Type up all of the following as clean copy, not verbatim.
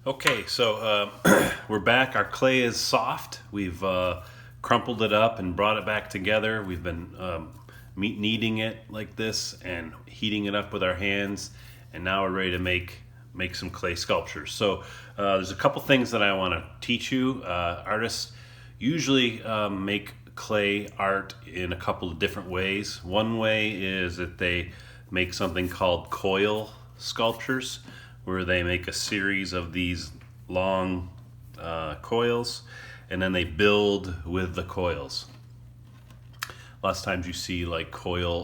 Okay, so we're back. Our clay is soft. We've crumpled it up and brought it back together. We've been kneading it like this and heating it up with our hands, and now we're ready to make some clay sculptures. So there's a couple things that I want to teach you. Artists usually make clay art in a couple of different ways. One way is that they make something called coil sculptures, where they make a series of these long coils, and then they build with the coils. Lots of times you see like coil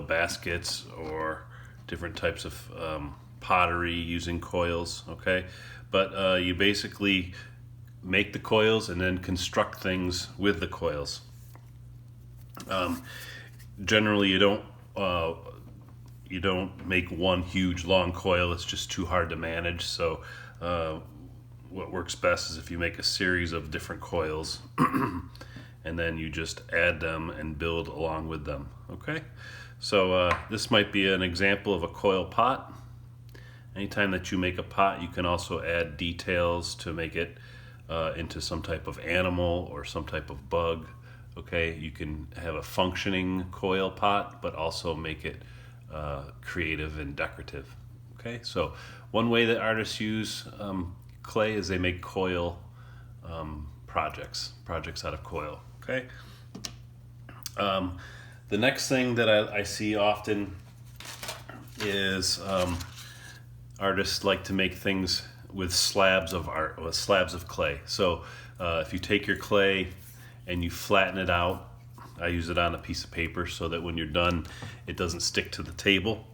baskets or different types of pottery using coils. Okay, but you basically make the coils and then construct things with the coils. Generally, you don't make one huge long coil. It's just too hard to manage. So what works best is if you make a series of different coils and then you just add them and build along with them. Okay, so this might be an example of a coil pot. Anytime that you make a pot, you can also add details to make it into some type of animal or some type of bug. Okay, you can have a functioning coil pot, but also make it creative and decorative. Okay, so one way that artists use clay is they make coil projects out of coil. Okay, the next thing that I see often is artists like to make things with slabs of clay. So if you take your clay and you flatten it out, I use it on a piece of paper so that when you're done, it doesn't stick to the table.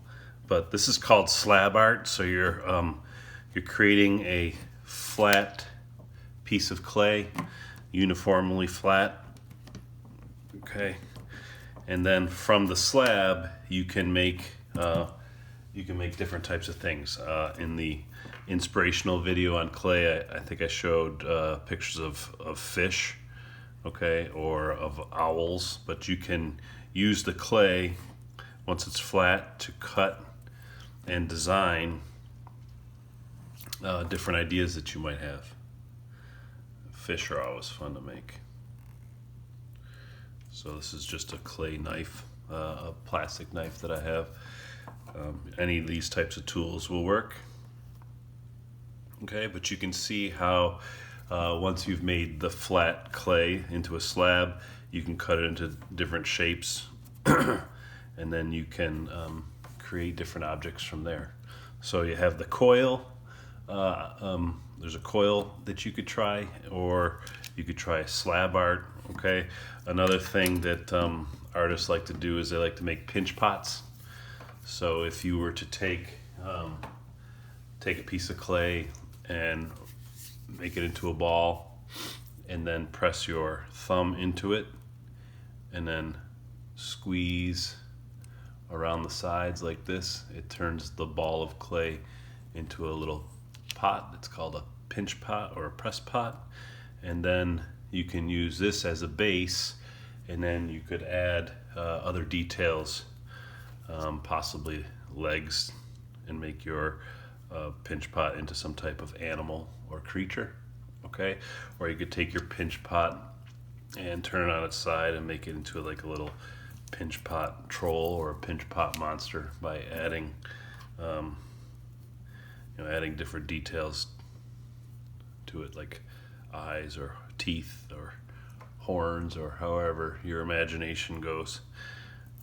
But this is called slab art. So you're creating a flat piece of clay, uniformly flat. Okay, and then from the slab, you can make different types of things. In the inspirational video on clay, I think I showed pictures of fish. Okay, or of owls, but you can use the clay once it's flat to cut and design different ideas that you might have. Fish are always fun to make. So this is just a clay knife, a plastic knife that I have. Any of these types of tools will work. Okay, but you can see how once you've made the flat clay into a slab, you can cut it into different shapes and then you can create different objects from there. So you have the coil. There's a coil that you could try, or you could try slab art. Okay, another thing that artists like to do is they like to make pinch pots. So if you were to take a piece of clay and make it into a ball and then press your thumb into it and then squeeze around the sides like this, it turns the ball of clay into a little pot. It's called a pinch pot or a press pot, and then you can use this as a base, and then you could add other details, possibly legs, and make your pinch pot into some type of animal or creature. Okay, or you could take your pinch pot and turn it on its side and make it into like a little pinch pot troll or a pinch pot monster by adding adding different details to it, like eyes or teeth or horns, or however your imagination goes.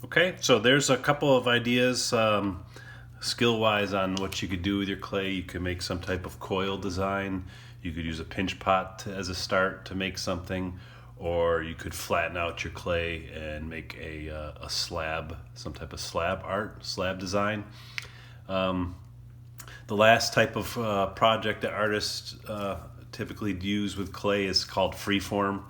Okay, so there's a couple of ideas skill-wise on what you could do with your clay. You could make some type of coil design. You could use a pinch pot as a start to make something, or you could flatten out your clay and make a slab, some type of slab art, slab design. The last type of project that artists typically use with clay is called freeform,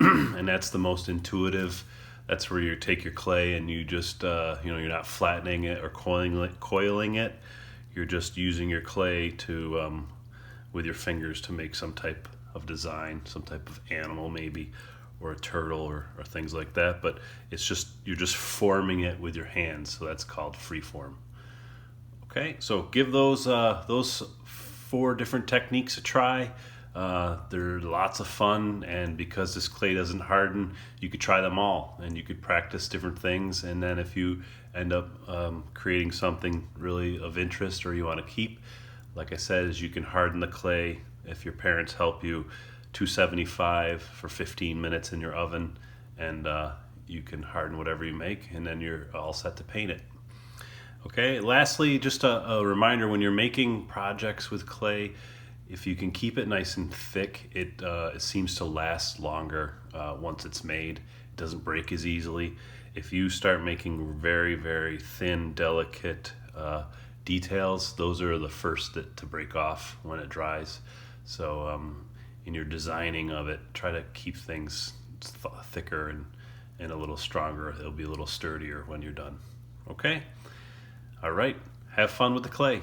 and that's the most intuitive. That's where you take your clay and you just, you're not flattening it or coiling it. You're just using your clay to, with your fingers, to make some type of design, some type of animal maybe, or a turtle or things like that. But it's just, you're just forming it with your hands. So that's called freeform. Okay, so give those 4 different techniques to try. They're lots of fun, and because this clay doesn't harden, you could try them all and you could practice different things. And then if you end up creating something really of interest or you want to keep, like I said, is you can harden the clay if your parents help you, 275 for 15 minutes in your oven, and you can harden whatever you make, and then you're all set to paint it. Okay, lastly, just a reminder, when you're making projects with clay, if you can keep it nice and thick, it seems to last longer once it's made. It doesn't break as easily. If you start making very, very thin, delicate details, those are the first to break off when it dries. So in your designing of it, try to keep things thicker and a little stronger. It'll be a little sturdier when you're done. Okay? All right. Have fun with the clay.